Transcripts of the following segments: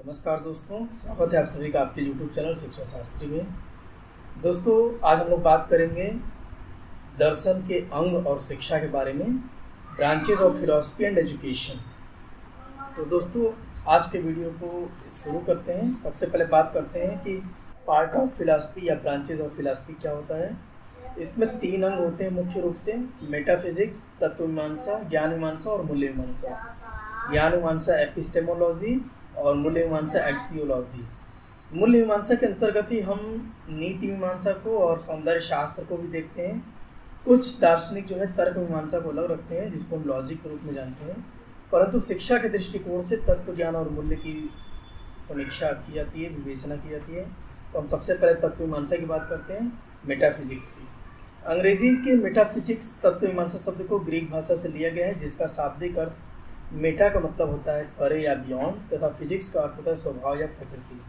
नमस्कार दोस्तों, स्वागत है आप सभी का आपके YouTube चैनल शिक्षा शास्त्री में। दोस्तों, आज हम लोग बात करेंगे दर्शन के अंग और शिक्षा के बारे में, branches of philosophy and education. तो दोस्तों, आज के वीडियो को शुरू करते हैं। सबसे पहले बात करते हैं कि पार्ट ऑफ फिलॉसफी या ब्रांचेज ऑफ फिलॉसफी क्या होता है। इसमें 3 अंग होते हैं मुख्य रूप से: मेटाफिजिक्स, तत्वमीमांसा, ज्ञान मीमांसा और मूल्य मीमांसा। ज्ञान मीमांसा एपिस्टेमोलॉजी और मूल्य मीमांसा एक्सियोलॉजी। मूल्य मीमांसा के अंतर्गत ही हम नीति मीमांसा को और सौंदर्य शास्त्र को भी देखते हैं। कुछ दार्शनिक जो है तर्क मीमांसा को अलग रखते हैं, जिसको हम लॉजिक के रूप में जानते हैं। परंतु शिक्षा के दृष्टिकोण से तत्व ज्ञान और मूल्य की समीक्षा की जाती है, विवेचना की जाती है। तो हम सबसे पहले तत्व मीमांसा की बात करते हैं, मेटाफिजिक्स की। अंग्रेजी के मेटाफिजिक्स तत्व मीमांसा शब्द को ग्रीक भाषा से लिया गया है, जिसका शाब्दिक अर्थ मेटा का मतलब होता है परे या बियॉन्ड, तथा फिजिक्स का अर्थ होता है स्वभाव या प्रकृति।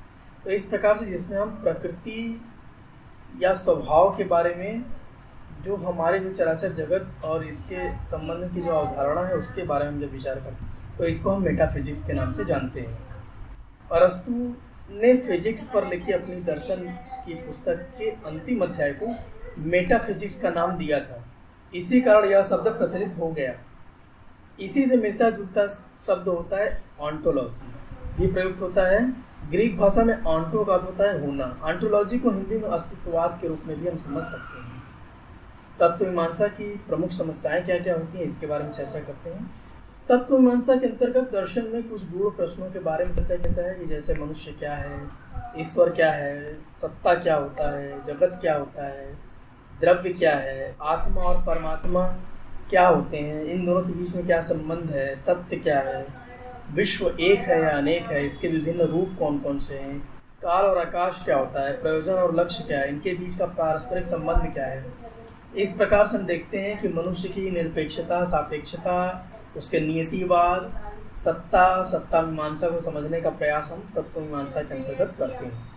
तो इस प्रकार से जिसमें हम प्रकृति या स्वभाव के बारे में, जो हमारे जो चराचर जगत और इसके संबंध की जो अवधारणा है उसके बारे में जब विचार करते हैं तो इसको हम मेटाफिजिक्स के नाम से जानते हैं। अरस्तु ने फिजिक्स पर लिखी अपनी दर्शन की पुस्तक के अंतिम अध्याय को मेटाफिजिक्स का नाम दिया था। इसी कारण यह शब्द प्रचलित हो गया। इसी से मिलता जुलता शब्द होता है ऑन्टोलॉजी, भी प्रयुक्त होता है। ग्रीक भाषा में ऑन्टो का अर्थ होता है होना। ऑन्टोलॉजी को हिंदी में अस्तित्ववाद के रूप में भी हम समझ सकते हैं। तत्व मीमांसा की प्रमुख समस्याएं क्या क्या होती हैं, इसके बारे में चर्चा करते हैं। तत्व मीमांसा के अंतर्गत दर्शन में कुछ गूढ़ प्रश्नों के बारे में चर्चा करता है कि जैसे मनुष्य क्या है, ईश्वर क्या है, सत्ता क्या होता है, जगत क्या होता है, द्रव्य क्या है, आत्मा और परमात्मा क्या होते हैं, इन दोनों के बीच में क्या संबंध है, सत्य क्या है, विश्व एक है या अनेक है, इसके विभिन्न रूप कौन कौन से हैं, काल और आकाश क्या होता है, प्रयोजन और लक्ष्य क्या है, इनके बीच का पारस्परिक संबंध क्या है। इस प्रकार से हम देखते हैं कि मनुष्य की निरपेक्षता, सापेक्षता, उसके नियतिवाद, सत्ता मीमांसा को समझने का प्रयास हम तत्व मीमांसा के अंतर्गत करते हैं।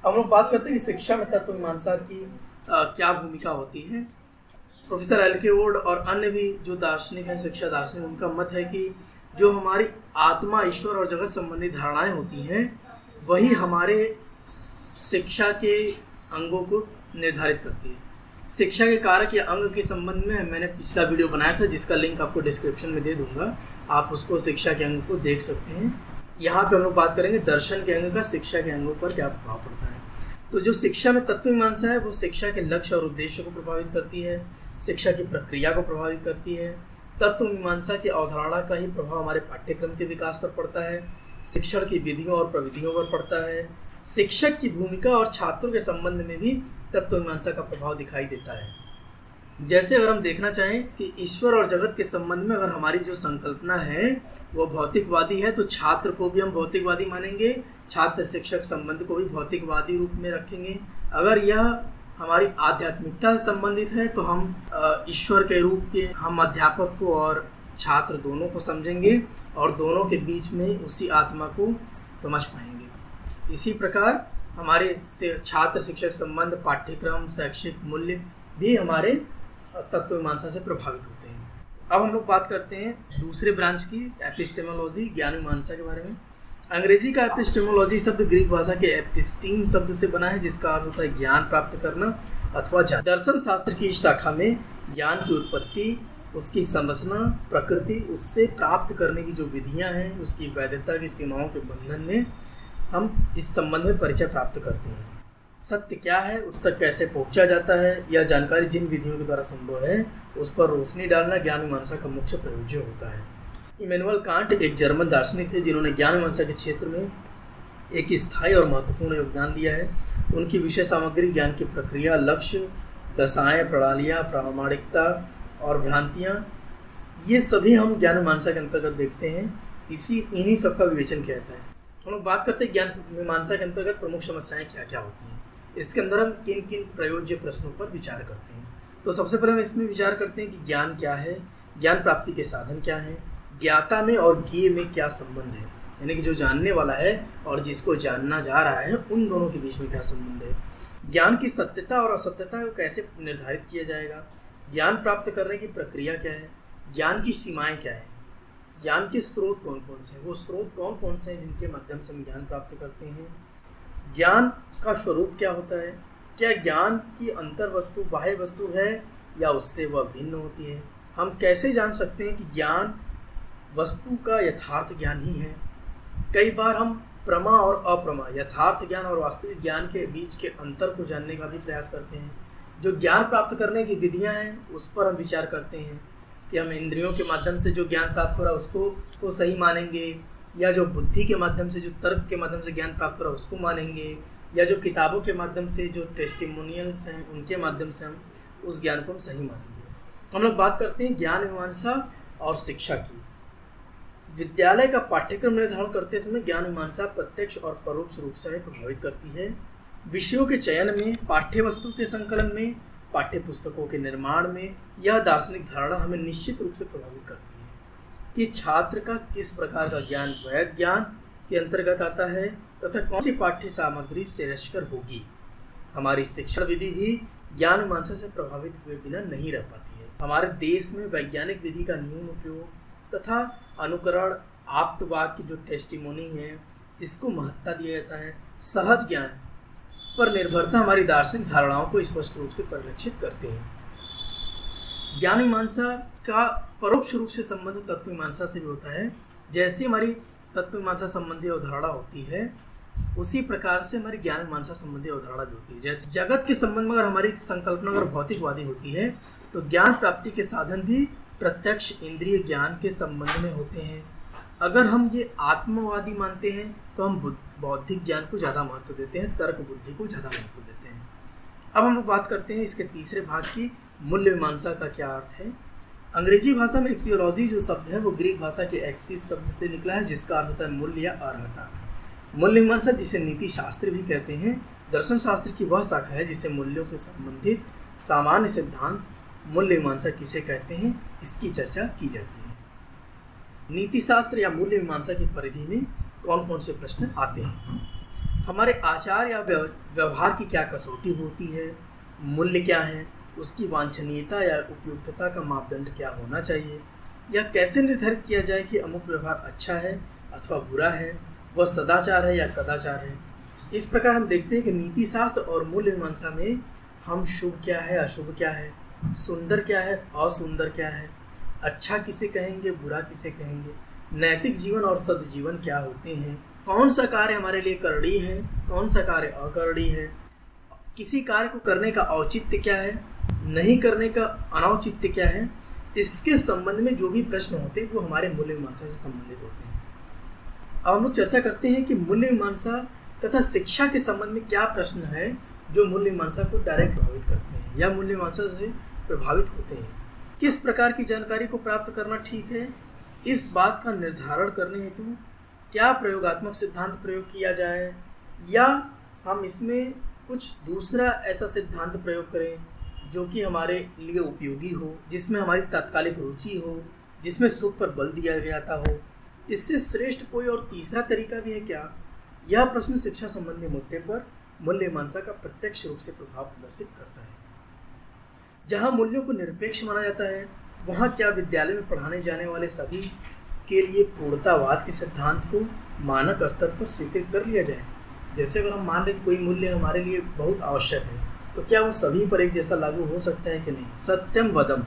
हम लोग बात करते हैं कि शिक्षा में तत्व मीमांसा की क्या भूमिका होती है। Professor LK. वुड और अन्य भी जो दार्शनिक हैं, शिक्षा दार्शनिक, उनका मत है कि जो हमारी आत्मा, ईश्वर और जगत संबंधी धारणाएं होती हैं वही हमारे शिक्षा के अंगों को निर्धारित करती है। शिक्षा के कारक या अंग के संबंध में मैंने पिछला वीडियो बनाया था, जिसका लिंक आपको डिस्क्रिप्शन में दे दूंगा। आप उसको शिक्षा के अंग को देख सकते हैं। यहाँ पे हम लोग बात करेंगे दर्शन के अंग का शिक्षा के अंगों पर क्या प्रभाव पड़ता है। तो जो शिक्षा में तत्व मीमांसा है वो शिक्षा के लक्ष्य और उद्देश्य को प्रभावित करती है, शिक्षा की प्रक्रिया को प्रभावित करती है। तत्व मीमांसा की अवधारणा का ही प्रभाव हमारे पाठ्यक्रम के विकास पर पड़ता है, शिक्षण की विधियों और प्रविधियों पर पड़ता है। शिक्षक की भूमिका और छात्रों के संबंध में भी तत्व मीमांसा का प्रभाव दिखाई देता है। जैसे अगर हम देखना चाहें कि ईश्वर और जगत के संबंध में अगर हमारी जो संकल्पना है वो भौतिकवादी है, तो छात्र को भी हम भौतिकवादी मानेंगे, छात्र शिक्षक संबंध को भी भौतिकवादी रूप में रखेंगे। अगर यह हमारी आध्यात्मिकता से संबंधित है तो हम ईश्वर के रूप के हम अध्यापक को और छात्र दोनों को समझेंगे और दोनों के बीच में उसी आत्मा को समझ पाएंगे। इसी प्रकार हमारे छात्र शिक्षक संबंध, पाठ्यक्रम, शैक्षिक मूल्य भी हमारे तत्व मीमांसा से प्रभावित होते हैं। अब हम लोग बात करते हैं दूसरे ब्रांच की, एपिस्टेमोलॉजी, ज्ञान मीमांसा के बारे में। अंग्रेजी का एपिस्टेमोलॉजी शब्द ग्रीक भाषा के एपिस्टीम शब्द से बना है, जिसका अर्थ होता है ज्ञान प्राप्त करना अथवा जान। दर्शन शास्त्र की इस शाखा में ज्ञान की उत्पत्ति, उसकी संरचना, प्रकृति, उससे प्राप्त करने की जो विधियां हैं, उसकी वैधता की सीमाओं के बंधन में हम इस संबंध में परिचय प्राप्त करते हैं। सत्य क्या है, उस तक कैसे पहुंचा जाता है, यह जानकारी जिन विधियों के द्वारा संभव है उस पर रोशनी डालना ज्ञान मीमांसा का मुख्य प्रयोज्य होता है। इमैनुअल कांट एक जर्मन दार्शनिक थे जिन्होंने ज्ञान मीमांसा के क्षेत्र में एक स्थायी और महत्वपूर्ण योगदान दिया है। उनकी विषय सामग्री ज्ञान की प्रक्रिया, लक्ष्य, दशाएं, प्रणालियाँ, प्रामाणिकता और भ्रांतियाँ, ये सभी हम ज्ञान मीमांसा के अंतर्गत देखते हैं। इन्हीं सबका विवेचन किया जाता है। हम लोग बात करते हैं ज्ञान मीमांसा के अंतर्गत प्रमुख समस्याएं क्या क्या होती हैं। इसके अंदर हम किन किन प्रयोज्य प्रश्नों पर विचार करते हैं। तो सबसे पहले हम इसमें विचार करते हैं कि ज्ञान क्या है, ज्ञान प्राप्ति के साधन क्या हैं, ज्ञाता में और ज्ञेय में क्या संबंध है, यानी कि जो जानने वाला है और जिसको जानना जा रहा है उन दोनों के बीच में क्या संबंध है। ज्ञान की सत्यता और असत्यता को कैसे निर्धारित किया जाएगा, ज्ञान प्राप्त करने की प्रक्रिया क्या है, ज्ञान की सीमाएं क्या है, ज्ञान के स्रोत कौन कौन से हैं, वो स्रोत कौन कौन से हैं जिनके माध्यम से हम ज्ञान प्राप्त करते हैं, ज्ञान का स्वरूप क्या होता है, क्या ज्ञान की अंतर वस्तु बाह्य वस्तु है या उससे वह भिन्न होती है, हम कैसे जान सकते हैं कि ज्ञान वस्तु का यथार्थ ज्ञान ही है। कई बार हम प्रमा और अप्रमा, यथार्थ ज्ञान और वास्तविक ज्ञान के बीच के अंतर को जानने का भी प्रयास करते हैं। जो ज्ञान प्राप्त करने की विधियां हैं उस पर हम विचार करते हैं कि हम इंद्रियों के माध्यम से जो ज्ञान प्राप्त हो रहा है उसको सही मानेंगे, या जो बुद्धि के माध्यम से, जो तर्क के माध्यम से ज्ञान प्राप्त हो रहा है उसको मानेंगे, या जो किताबों के माध्यम से, जो टेस्टिमोनियल्स हैं उनके माध्यम से हम उस ज्ञान को हम सही मानेंगे। हम लोग बात करते हैं ज्ञान मीमांसा और शिक्षा की। विद्यालय का पाठ्यक्रम निर्धारण करते समय ज्ञान मीमांसा प्रत्यक्ष और परोक्ष रूप से हमें प्रभावित करती है। विषयों के चयन में, पाठ्य वस्तु के संकलन में, पाठ्य पुस्तकों के निर्माण में यह दार्शनिक धारणा हमें निश्चित रूप से प्रभावित करती है कि छात्र का किस प्रकार का ज्ञान वैध ज्ञान के अंतर्गत आता है तथा कौन सी पाठ्य सामग्री श्रेयस्कर होगी। हमारी शिक्षण विधि भी ज्ञान मीमांसा से प्रभावित हुए बिना नहीं रह पाती है। हमारे देश में वैज्ञानिक विधि का न्यून उपयोग तथा अनुकरण, आप्तवाक्य जो टेस्टिमोनी है, इसको महत्ता दिया जाता है। सहज ज्ञान पर निर्भरता हमारी दार्शनिक धारणाओं को स्पष्ट रूप से परिलक्षित करते हैं। ज्ञान मीमांसा का परोक्ष रूप से संबंध तत्व मीमांसा से भी होता है। जैसे हमारी तत्व मीमांसा संबंधी अवधारणा होती है उसी प्रकार से हमारी ज्ञान मीमांसा संबंधी अवधारणा भी होती है। जैसे जगत के संबंध में अगर हमारी संकल्पना अगर भौतिकवादी होती है तो ज्ञान प्राप्ति के साधन भी प्रत्यक्ष इंद्रिय ज्ञान के संबंध में होते हैं। अगर हम ये आत्मवादी मानते हैं तो हम बौद्धिक ज्ञान को ज़्यादा महत्व देते हैं, तर्क बुद्धि को ज़्यादा महत्व देते हैं। अब हम लोग बात करते हैं इसके तीसरे भाग की, मूल्य मीमांसा का क्या अर्थ है। अंग्रेजी भाषा में एक्सियोलॉजी जो शब्द है वो ग्रीक भाषा के एक्सिस शब्द से निकला है जिसका अर्थ होता है मूल्य या अर्हता। मूल्य मीमांसा जिसे नीति शास्त्र भी कहते हैं, दर्शन शास्त्र की वह शाखा है जिसे मूल्यों से संबंधित सामान्य सिद्धांत मूल्य मीमांसा किसे कहते हैं इसकी चर्चा की जाती है। नीति शास्त्र या मूल्य मीमांसा की परिधि में कौन कौन से प्रश्न आते हैं, हमारे आचार या व्यवहार की क्या कसौटी होती है, मूल्य क्या है, उसकी वांछनीयता या उपयुक्तता का मापदंड क्या होना चाहिए, या कैसे निर्धारित किया जाए कि अमुक व्यवहार अच्छा है अथवा बुरा है, वह सदाचार है या कदाचार है। इस प्रकार हम देखते हैं कि नीति शास्त्र और मूल्य मीमांसा में हम शुभ क्या है, अशुभ क्या है, सुंदर क्या है, असुंदर क्या है, अच्छा किसे कहेंगे, बुरा किसे कहेंगे, नैतिक जीवन और सद्जीवन क्या होते हैं, कौन सा कार्य हमारे लिए करणीय है, कौन सा कार्य अकरणीय है, किसी कार्य को करने का औचित्य क्या है, नहीं करने का अनौचित्य क्या है। इसके संबंध में जो भी प्रश्न होते हैं वो हमारे मूल्य मीमांसा से संबंधित होते हैं। अब हम लोग चर्चा करते हैं कि मूल्य मीमांसा तथा शिक्षा के संबंध में क्या प्रश्न है जो मूल्य मीमांसा को डायरेक्ट प्रभावित करते हैं या मूल्य मीमांसा से प्रभावित होते हैं। किस प्रकार की जानकारी को प्राप्त करना ठीक है, इस बात का निर्धारण करने हेतु क्या प्रयोगात्मक सिद्धांत प्रयोग किया जाए या हम इसमें कुछ दूसरा ऐसा सिद्धांत प्रयोग करें जो कि हमारे लिए उपयोगी हो, जिसमें हमारी तात्कालिक रुचि हो, जिसमें सुख पर बल दिया जाता हो। इससे श्रेष्ठ कोई और तीसरा तरीका भी है क्या? यह प्रश्न शिक्षा संबंधी मुद्दे पर मूल्य मीमांसा का प्रत्यक्ष रूप से प्रभाव प्रदर्शित करता है। जहाँ मूल्यों को निरपेक्ष माना जाता है वहाँ क्या विद्यालय में पढ़ाने जाने वाले सभी के लिए पूर्णतावाद के सिद्धांत को मानक स्तर पर स्वीकृत कर लिया जाए? जैसे अगर हम मान लें कोई मूल्य हमारे लिए बहुत आवश्यक है तो क्या वो सभी पर एक जैसा लागू हो सकता है कि नहीं? सत्यम वदम,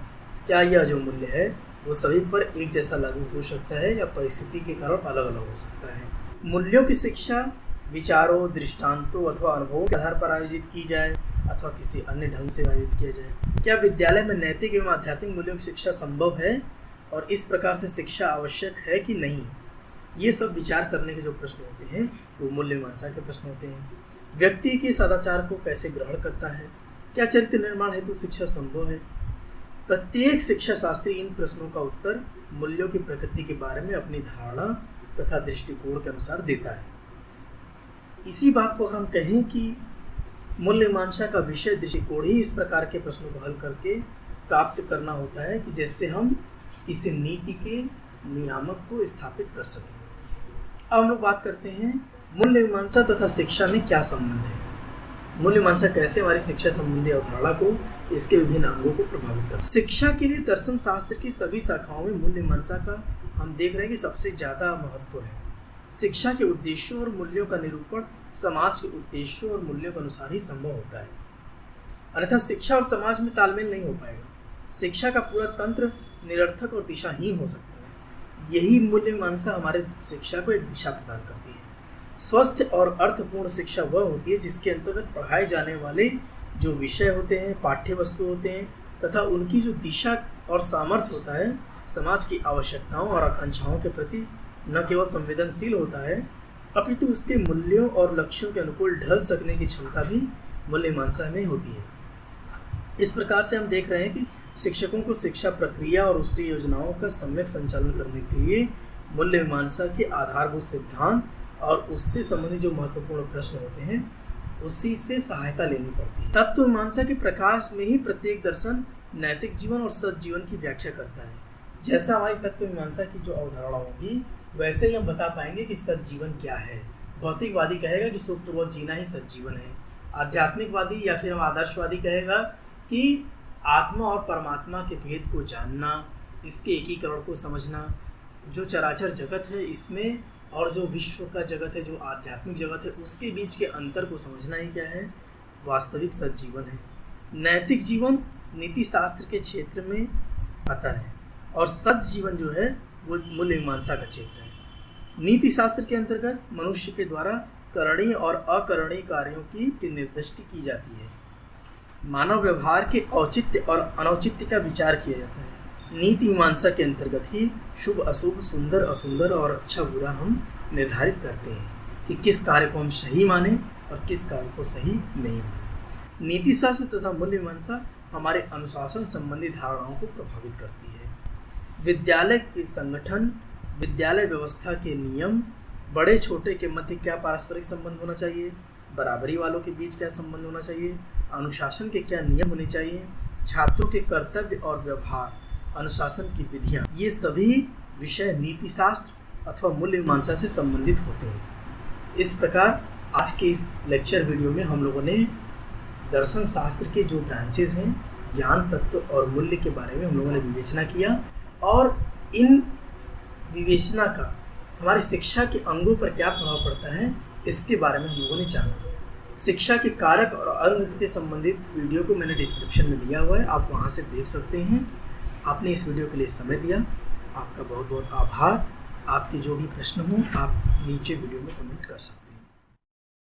क्या यह जो मूल्य है वो सभी पर एक जैसा लागू हो सकता है या परिस्थिति के कारण अलग अलग हो सकता है? मूल्यों की शिक्षा विचारों, दृष्टांतों अथवा अनुभवों के आधार पर आयोजित की जाए अथवा किसी अन्य ढंग से आयोजित किया जाए? क्या विद्यालय में नैतिक एवं आध्यात्मिक मूल्यों की शिक्षा संभव है और इस प्रकार से शिक्षा आवश्यक है कि नहीं? ये सब विचार करने के जो प्रश्न होते हैं वो मूल्य मीमांसा के प्रश्न होते हैं। व्यक्ति के सदाचार को कैसे ग्रहण करता है? क्या चरित्र निर्माण हेतु शिक्षा संभव है? प्रत्येक शिक्षा शास्त्री इन प्रश्नों का उत्तर मूल्यों की प्रकृति के बारे में अपनी धारणा तथा दृष्टिकोण के अनुसार देता है। इसी बात को हम कहें कि मूल्य मीमांसा का विषय दृष्टिकोण ही इस प्रकार के प्रश्नों को हल करके प्राप्त करना होता है कि जैसे हम किसी नीति के नियामक को स्थापित कर सकें। अब हम लोग बात करते हैं मूल्य मीमांसा तथा शिक्षा में क्या संबंध है। मूल्य मीमांसा कैसे हमारी शिक्षा संबंधी अवधारणा को, इसके विभिन्न अंगों को प्रभावित करता है। शिक्षा के लिए दर्शन शास्त्र की सभी शाखाओं में मूल्य मीमांसा का हम देख रहे हैं कि सबसे ज़्यादा महत्व है। शिक्षा के उद्देश्यों और मूल्यों का निरूपण समाज के उद्देश्यों और मूल्यों के अनुसार ही संभव होता है, अन्यथा शिक्षा और समाज में तालमेल नहीं हो पाएगा। शिक्षा का पूरा तंत्र निरर्थक और दिशाहीन हो सकता है। यही मूल्य मीमांसा हमारे शिक्षा को एक दिशा प्रदान करती है। स्वस्थ और अर्थपूर्ण शिक्षा वह होती है जिसके अंतर्गत पढ़ाए जाने वाले जो विषय होते हैं, पाठ्य वस्तु होते हैं तथा उनकी जो दिशा और सामर्थ्य होता है, समाज की आवश्यकताओं और आकांक्षाओं के प्रति न केवल संवेदनशील होता है अपितु उसके मूल्यों और लक्ष्यों के अनुकूल ढल सकने की क्षमता भी मूल्य मीमांसा में होती है। इस प्रकार से हम देख रहे हैं कि शिक्षकों को शिक्षा प्रक्रिया और उसकी योजनाओं का सम्यक संचालन करने के लिए मूल्य मीमांसा के आधारभूत सिद्धांत और उससे संबंधित जो महत्वपूर्ण प्रश्न होते हैं उसी से सहायता लेनी पड़ती है। तत्व मीमांसा के प्रकाश में ही प्रत्येक दर्शन नैतिक जीवन और सज्जीवन की व्याख्या करता है। जैसा हमारी तत्व मीमांसा की जो अवधारणा होगी वैसे ही हम बता पाएंगे कि सज्जीवन क्या है। भौतिकवादी कहेगा कि सुखपूर्वक जीना ही सज्जीवन है। आध्यात्मिकवादी या फिर हम आदर्शवादी कहेगा कि आत्मा और परमात्मा के भेद को जानना, इसके एकीकरण को समझना, जो चराचर जगत है इसमें और जो विश्व का जगत है, जो आध्यात्मिक जगत है, उसके बीच के अंतर को समझना ही क्या है, वास्तविक सज्जीवन है। नैतिक जीवन नीति शास्त्र के क्षेत्र में आता है और सज्जीवन जो है वो मूल्य मीमांसा का क्षेत्र है। नीति शास्त्र के अंतर्गत मनुष्य के द्वारा करणीय और अकरणीय कार्यों की निर्दिष्टि की जाती है। मानव व्यवहार के औचित्य और अनौचित्य का विचार किया जाता है। नीति मीमांसा के अंतर्गत ही शुभ अशुभ, सुंदर असुंदर और अच्छा बुरा हम निर्धारित करते हैं कि किस कार्य को हम सही माने और किस कार्य को सही नहीं माने। नीति शास्त्र तथा मूल्य मीमांसा हमारे अनुशासन संबंधी धारणाओं को प्रभावित करती है। विद्यालय के संगठन, विद्यालय व्यवस्था के नियम, बड़े छोटे के मध्य क्या पारस्परिक संबंध होना चाहिए, बराबरी वालों के बीच क्या संबंध होना चाहिए, अनुशासन के क्या नियम होने चाहिए, छात्रों के कर्तव्य और व्यवहार, अनुशासन की विधियाँ, ये सभी विषय नीति शास्त्र अथवा मूल्य मीमांसा से संबंधित होते हैं। इस प्रकार आज के इस लेक्चर वीडियो में हम लोगों ने दर्शन शास्त्र के जो ब्रांचेज हैं, ज्ञान तत्व और मूल्य के बारे में हम लोगों ने विवेचना किया और इन विवेचना का हमारी शिक्षा के अंगों पर क्या प्रभाव पड़ता है इसके बारे में हम लोगों ने जाना। शिक्षा के कारक और अंग के संबंधित वीडियो को मैंने डिस्क्रिप्शन में दिया हुआ है, आप वहां से देख सकते हैं। आपने इस वीडियो के लिए समय दिया, आपका बहुत बहुत आभार। आपके जो भी प्रश्न हो आप नीचे वीडियो में कमेंट कर सकते हैं।